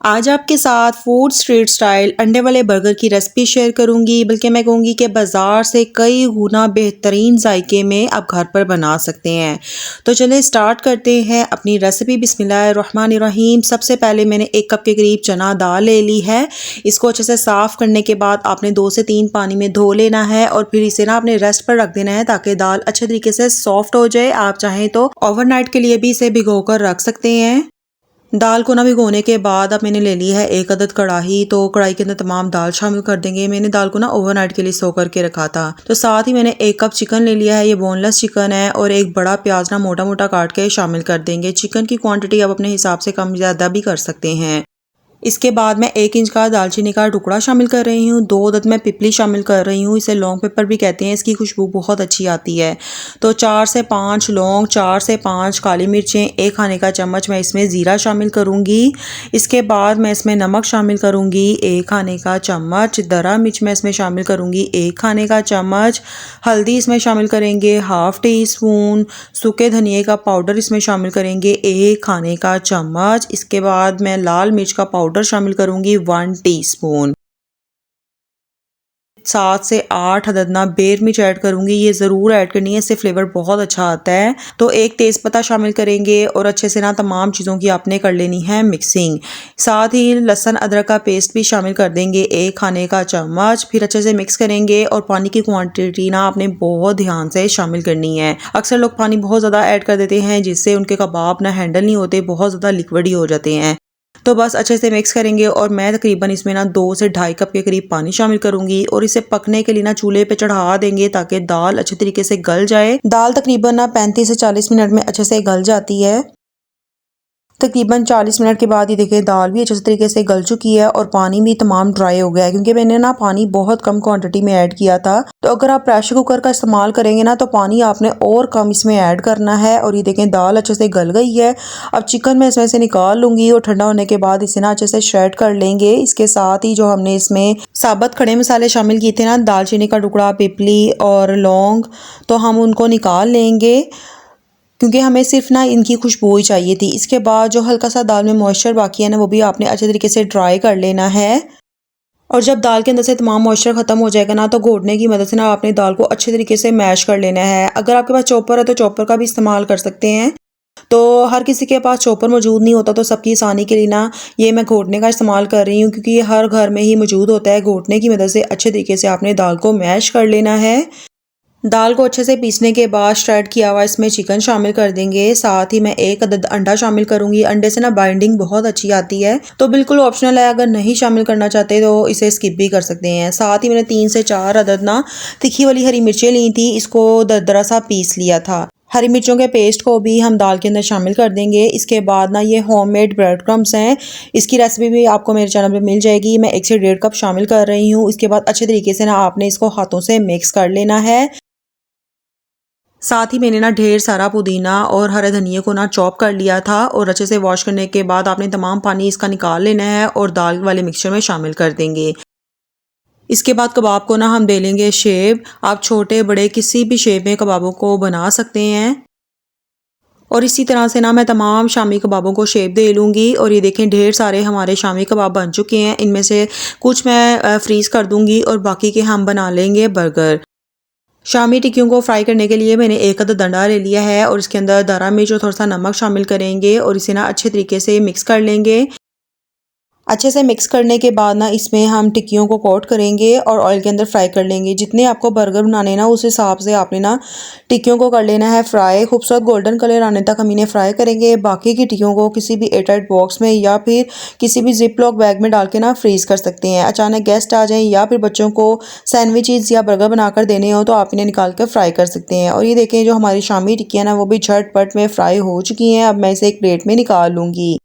आज आपके साथ फूड स्ट्रीट स्टाइल अंडे वाले बर्गर की रेसिपी शेयर करूंगी, बल्कि मैं कहूँगी कि बाज़ार से कई गुना बेहतरीन जायके में आप घर पर बना सकते हैं। तो चलिए स्टार्ट करते हैं अपनी रेसिपी। बिस्मिल्लाहिर्रहमानिर्रहीम। सबसे पहले मैंने 1 कप के करीब चना दाल ले ली है। इसको अच्छे से साफ़ करने के बाद आपने 2 से 3 पानी में धो लेना है और फिर इसे ना अपने रेस्ट पर रख देना है ताकि दाल अच्छे तरीके से सॉफ्ट हो जाए। आप चाहें तो ओवरनाइट के लिए भी इसे भिगो कर रख सकते हैं। दाल को ना भिगोने के बाद अब मैंने ले ली है 1 अदद कढ़ाई। तो कढ़ाई के अंदर तमाम दाल शामिल कर देंगे। मैंने दाल को ना ओवरनाइट के लिए सो करके रखा था। तो साथ ही मैंने 1 कप चिकन ले लिया है, ये बोनलेस चिकन है, और एक बड़ा प्याज ना मोटा मोटा काट के शामिल कर देंगे। चिकन की क्वांटिटी आप अपने हिसाब से कम ज़्यादा भी कर सकते हैं। इसके बाद मैं 1 इंच का दालचीनी का टुकड़ा शामिल कर रही हूँ। 2 अदद मैं पिपली शामिल कर रही हूँ, इसे लौंग पेपर भी कहते हैं। इसकी खुशबू बहुत अच्छी आती है। तो 4 से 5 लौंग, 4 से 5 काली मिर्चें, 1 खाने का चम्मच मैं इसमें ज़ीरा शामिल करूँगी। इसके बाद मैं इसमें नमक शामिल करूँगी 1 खाने का चम्मच, दरा मिर्च मैं इसमें शामिल करूँगी 1 खाने का चम्मच, हल्दी इसमें शामिल करेंगे ½ टी स्पून, सूखे धनिए का पाउडर इसमें शामिल करेंगे 1 खाने का चम्मच। इसके बाद मैं लाल मिर्च का पाउडर शामिल करूंगी 1 टीस्पून। 7 से 8 अदद ना बेर मिर्च ऐड करूंगी, ये ज़रूर ऐड करनी है, इससे फ्लेवर बहुत अच्छा आता है। तो 1 तेज़पत्ता शामिल करेंगे और अच्छे से ना तमाम चीज़ों की आपने कर लेनी है मिक्सिंग। साथ ही लहसुन अदरक का पेस्ट भी शामिल कर देंगे 1 खाने का चम्मच। फिर अच्छे से मिक्स करेंगे और पानी की क्वांटिटी ना आपने बहुत ध्यान से शामिल करनी है। अक्सर लोग पानी बहुत ज़्यादा ऐड कर देते हैं जिससे उनके कबाब ना हैंडल नहीं होते, बहुत ज़्यादा लिक्विडी हो जाते हैं। तो बस अच्छे से मिक्स करेंगे और मैं तकरीबन इसमें ना 2 से ढाई कप के करीब पानी शामिल करूंगी और इसे पकने के लिए ना चूल्हे पे चढ़ा देंगे ताकि दाल अच्छे तरीके से गल जाए। दाल तकरीबन ना 35 से 40 मिनट में अच्छे से गल जाती है। तकरीबन 40 मिनट के बाद ये देखिए दाल भी अच्छे तरीके से गल चुकी है और पानी भी तमाम ड्राई हो गया है, क्योंकि मैंने ना पानी बहुत कम क्वांटिटी में ऐड किया था। तो अगर आप प्रेशर कुकर का इस्तेमाल करेंगे ना तो पानी आपने और कम इसमें ऐड करना है। और ये देखें दाल अच्छे से गल गई है। अब चिकन मैं इसमें से निकाल लूँगी और ठंडा होने के बाद इसे ना अच्छे से श्रेड कर लेंगे। इसके साथ ही जो हमने इसमें साबुत खड़े मसाले शामिल किए थे ना, दालचीनी का टुकड़ा, पिपली और लौंग, तो हम उनको निकाल लेंगे क्योंकि हमें सिर्फ ना इनकी खुशबू ही चाहिए थी। इसके बाद जो हल्का सा दाल में मॉइस्चर बाकी है ना, वो भी आपने अच्छे तरीके से ड्राई कर लेना है। और जब दाल के अंदर से तमाम मॉइस्चर ख़त्म हो जाएगा ना, तो घोटने की मदद से ना आपने दाल को अच्छे तरीके से मैश कर लेना है। अगर आपके पास चॉपर है तो चॉपर का भी इस्तेमाल कर सकते हैं। तो हर किसी के पास चॉपर मौजूद नहीं होता, तो सबकी आसानी के लिए ना ये मैं घोटने का इस्तेमाल कर रही हूँ, क्योंकि ये हर घर में ही मौजूद होता है। घोटने की मदद से अच्छे तरीके से आपने दाल को मैश कर लेना है। दाल को अच्छे से पीसने के बाद श्रेड किया हुआ इसमें चिकन शामिल कर देंगे। साथ ही मैं 1 अदद अंडा शामिल करूंगी। अंडे से ना बाइंडिंग बहुत अच्छी आती है, तो बिल्कुल ऑप्शनल है, अगर नहीं शामिल करना चाहते तो इसे स्किप भी कर सकते हैं। साथ ही मैंने 3 से 4 अदद ना तीखी वाली हरी मिर्चें ली थी, इसको दरदरा सा पीस लिया था। हरी मिर्चों के पेस्ट को भी हम दाल के अंदर शामिल कर देंगे। इसके बाद ना ये होममेड ब्रेड क्रम्स हैं, इसकी रेसिपी भी आपको मेरे चैनल पे मिल जाएगी। मैं 1 से 1.5 कप शामिल कर रही हूँ। इसके बाद अच्छे तरीके से ना आपने इसको हाथों से मिक्स कर लेना है। साथ ही मैंने ना ढेर सारा पुदीना और हरे धनिए को ना चॉप कर लिया था और अच्छे से वॉश करने के बाद आपने तमाम पानी इसका निकाल लेना है और दाल वाले मिक्सचर में शामिल कर देंगे। इसके बाद कबाब को ना हम दे लेंगे शेप। आप छोटे बड़े किसी भी शेप में कबाबों को बना सकते हैं। और इसी तरह से ना मैं तमाम शामी कबाबों को शेप दे लूँगी। और ये देखें ढेर सारे हमारे शामी कबाब बन चुके हैं। इनमें से कुछ मैं फ्रीज़ कर दूँगी और बाकी के हम बना लेंगे बर्गर। शामी टिक्कियों को फ्राई करने के लिए मैंने 1 अदद अंडा ले लिया है और इसके अंदर दरा मिर्च और थोड़ा सा नमक शामिल करेंगे और इसे ना अच्छे तरीके से मिक्स कर लेंगे। अच्छे से मिक्स करने के बाद ना इसमें हम टिक्कियों को कोट करेंगे और ऑयल के अंदर फ्राई कर लेंगे। जितने आपको बर्गर बनाने ना उस हिसाब से आपने ना टिक्कियों को कर लेना है फ्राई। खूबसूरत गोल्डन कलर आने तक हम इन्हें फ्राई करेंगे। बाकी की टिक्कियों को किसी भी एयरटाइट बॉक्स में या फिर किसी भी जिप लॉक बैग में डाल के ना फ्रीज़ कर सकते हैं। अचानक गेस्ट आ जाएँ या फिर बच्चों को सैंडविचेस या बर्गर बनाकर देने हो तो आप इन्हें निकाल कर फ्राई कर सकते हैं। और ये देखें जो हमारी शामी टिक्कियाँ ना वो भी झटपट में फ्राई हो चुकी हैं। अब मैं इसे एक प्लेट में निकाल लूँगी।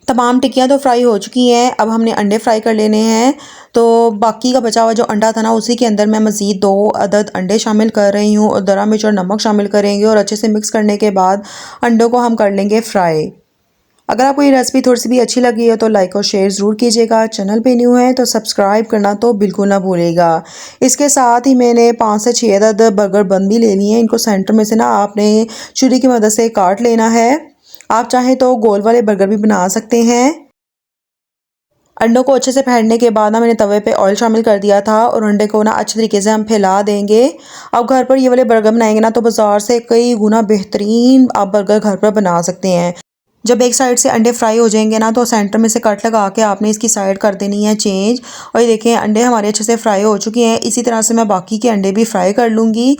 तमाम टिक्कियाँ तो फ्राई हो चुकी हैं। अब हमने अंडे फ्राई कर लेने हैं। तो बाकी का बचा हुआ जो अंडा था ना उसी के अंदर मैं मज़ीद 2 अदद अंडे शामिल कर रही हूँ और दरा मिर्च और नमक शामिल करेंगे और अच्छे से मिक्स करने के बाद अंडों को हम कर लेंगे फ्राई। अगर आपको ये रेसिपी थोड़ी सी भी अच्छी लगी है तो लाइक और शेयर ज़रूर कीजिएगा। चैनल पे न्यू है तो सब्सक्राइब करना तो बिल्कुल ना भूलिएगा। इसके साथ ही मैंने 5 से 6 अदद बर्गर बन भी ले लिए हैं। इनको सेंटर में से ना आपने छुरी की मदद से काट लेना है। आप चाहें तो गोल वाले बर्गर भी बना सकते हैं। अंडों को अच्छे से फेंटने के बाद ना मैंने तवे पे ऑयल शामिल कर दिया था और अंडे को ना अच्छे तरीके से हम फैला देंगे। अब घर पर ये वाले बर्गर बनाएंगे ना तो बाज़ार से कई गुना बेहतरीन आप बर्गर घर पर बना सकते हैं। जब एक साइड से अंडे फ्राई हो जाएंगे ना तो सेंटर में से कट लगा के आपने इसकी साइड कर देनी है चेंज। और ये देखें अंडे हमारे अच्छे से फ्राई हो चुके हैं। इसी तरह से मैं बाकी के अंडे भी फ्राई कर लूँगी।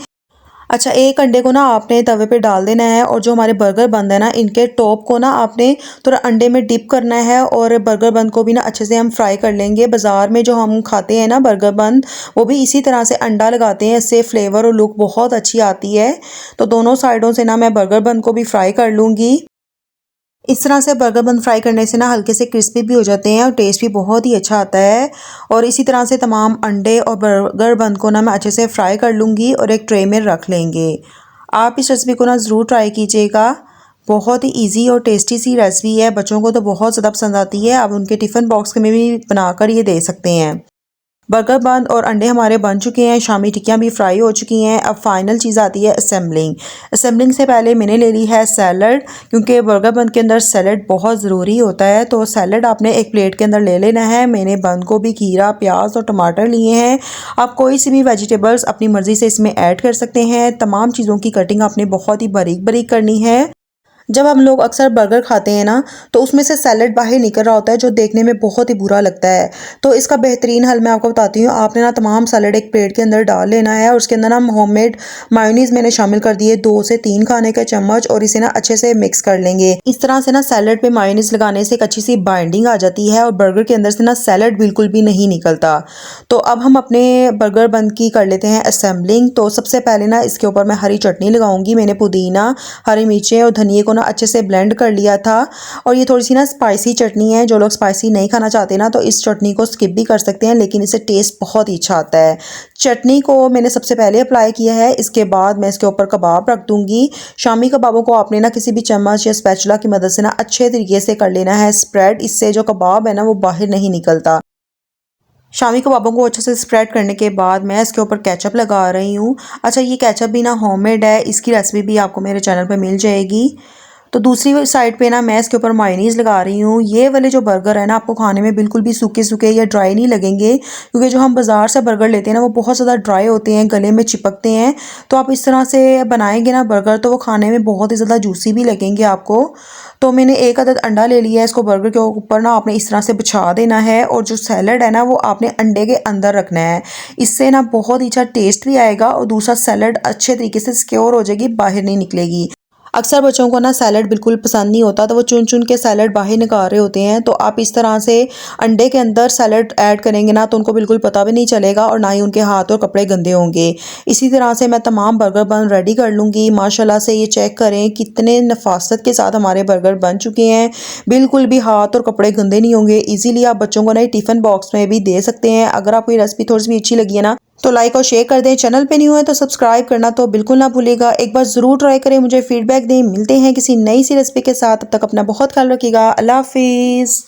अच्छा, एक अंडे को ना आपने तवे पे डाल देना है और जो हमारे बर्गर बन है ना इनके टॉप को ना आपने थोड़ा अंडे में डिप करना है और बर्गर बन को भी ना अच्छे से हम फ्राई कर लेंगे। बाज़ार में जो हम खाते हैं ना बर्गर बन, वो भी इसी तरह से अंडा लगाते हैं, इससे फ्लेवर और लुक बहुत अच्छी आती है। तो दोनों साइडों से ना मैं बर्गर बन को भी फ्राई कर लूँगी। इस तरह से बर्गर बन फ्राई करने से ना हल्के से क्रिस्पी भी हो जाते हैं और टेस्ट भी बहुत ही अच्छा आता है। और इसी तरह से तमाम अंडे और बर्गर बन को ना मैं अच्छे से फ्राई कर लूँगी और एक ट्रे में रख लेंगे। आप इस रेसिपी को ना ज़रूर ट्राई कीजिएगा। बहुत ही इजी और टेस्टी सी रेसिपी है, बच्चों को तो बहुत ज़्यादा पसंद आती है। आप उनके टिफ़िन बॉक्स में भी बनाकर ये दे सकते हैं। बर्गर बन और अंडे हमारे बन चुके हैं, शामी टिक्कियाँ भी फ्राई हो चुकी हैं। अब फाइनल चीज़ आती है असेंबलिंग। असेंबलिंग से पहले मैंने ले ली है सैलड, क्योंकि बर्गर बन के अंदर सैलड बहुत ज़रूरी होता है। तो सैलड आपने एक प्लेट के अंदर ले लेना है। मैंने बंद गोभी, खीरा, प्याज और टमाटर लिए हैं। आप कोई सी भी वेजिटेबल्स अपनी मर्ज़ी से इसमें ऐड कर सकते हैं। तमाम चीज़ों की कटिंग आपने बहुत ही बारीक बारीक करनी है। जब हम लोग अक्सर बर्गर खाते हैं ना तो उसमें से सैलड बाहर निकल रहा होता है, जो देखने में बहुत ही बुरा लगता है। तो इसका बेहतरीन हल मैं आपको बताती हूँ। आपने ना तमाम सैलड एक प्लेट के अंदर डाल लेना है और उसके अंदर ना होममेड मायोनीज़ मैंने शामिल कर दिए 2 से 3 खाने का चम्मच, और इसे ना अच्छे से मिक्स कर लेंगे। इस तरह से ना सैलड पे मायोनीज़ लगाने से एक अच्छी सी बाइंडिंग आ जाती है और बर्गर के अंदर से ना सैलड बिल्कुल भी नहीं निकलता। तो अब हम अपने बर्गर बन की कर लेते हैं असेंबलिंग। तो सबसे पहले ना इसके ऊपर मैं हरी चटनी लगाऊंगी। मैंने पुदीना, हरी मिर्चें और धनिए को ना अच्छे से ब्लेंड कर लिया था। और ये थोड़ी सी ना स्पाइसी चटनी है, जो लोग स्पाइसी नहीं खाना चाहते ना तो इस चटनी को स्किप भी कर सकते हैं, लेकिन इससे टेस्ट बहुत ही अच्छा आता है। चटनी को मैंने सबसे पहले अप्लाई किया है, इसके बाद मैं इसके ऊपर कबाब रख दूंगी। शामी कबाबों को आपने ना किसी भी चम्मच या स्पैचुला की मदद से ना अच्छे तरीके से कर लेना है स्प्रेड। इससे जो कबाब है ना वो बाहर नहीं निकलता। शामी कबाबों को अच्छे से स्प्रेड करने के बाद मैं इसके ऊपर केचप लगा रही हूँ। अच्छा, ये केचप भी ना होममेड है, इसकी रेसिपी भी आपको मेरे चैनल पे मिल जाएगी। तो दूसरी साइड पे ना मैं इसके ऊपर मायोनीज़ लगा रही हूँ। ये वाले जो बर्गर है ना आपको खाने में बिल्कुल भी सूखे सूखे या ड्राई नहीं लगेंगे, क्योंकि जो हम बाज़ार से बर्गर लेते हैं ना वो बहुत ज़्यादा ड्राई होते हैं, गले में चिपकते हैं। तो आप इस तरह से बनाएंगे ना बर्गर तो वो खाने में बहुत ही ज़्यादा जूसी भी लगेंगे आपको। तो मैंने एक अदद अंडा ले लिया है, इसको बर्गर के ऊपर ना आपने इस तरह से बिछा देना है और जो सैलड है ना वो आपने अंडे के अंदर रखना है। इससे ना बहुत ही अच्छा टेस्ट भी आएगा और दूसरा सैलड अच्छे तरीके से सिक्योर हो जाएगी, बाहर नहीं निकलेगी। अक्सर बच्चों को ना सैलड बिल्कुल पसंद नहीं होता, तो वो चुन चुन के सैलड बाहर निकाल रहे होते हैं। तो आप इस तरह से अंडे के अंदर सैलड ऐड करेंगे ना तो उनको बिल्कुल पता भी नहीं चलेगा और ना ही उनके हाथ और कपड़े गंदे होंगे। इसी तरह से मैं तमाम बर्गर बन रेडी कर लूँगी। माशाल्लाह से ये चेक करें कितने नफासत के साथ हमारे बर्गर बन चुके हैं। बिल्कुल भी हाथ और कपड़े गंदे नहीं होंगे। ईज़िली आप बच्चों को ना टिफ़िन बॉक्स में भी दे सकते हैं। अगर आपको ये रेसिपी थोड़ी सी भी अच्छी लगी है ना तो लाइक और शेयर कर दें। चैनल पे नहीं हुए तो सब्सक्राइब करना तो बिल्कुल ना भूलिएगा। एक बार ज़रूर ट्राई करें, मुझे फीडबैक दें। मिलते हैं किसी नई सी रेसिपी के साथ, तब तक अपना बहुत ख्याल रखिएगा। अल्लाह हाफिज़।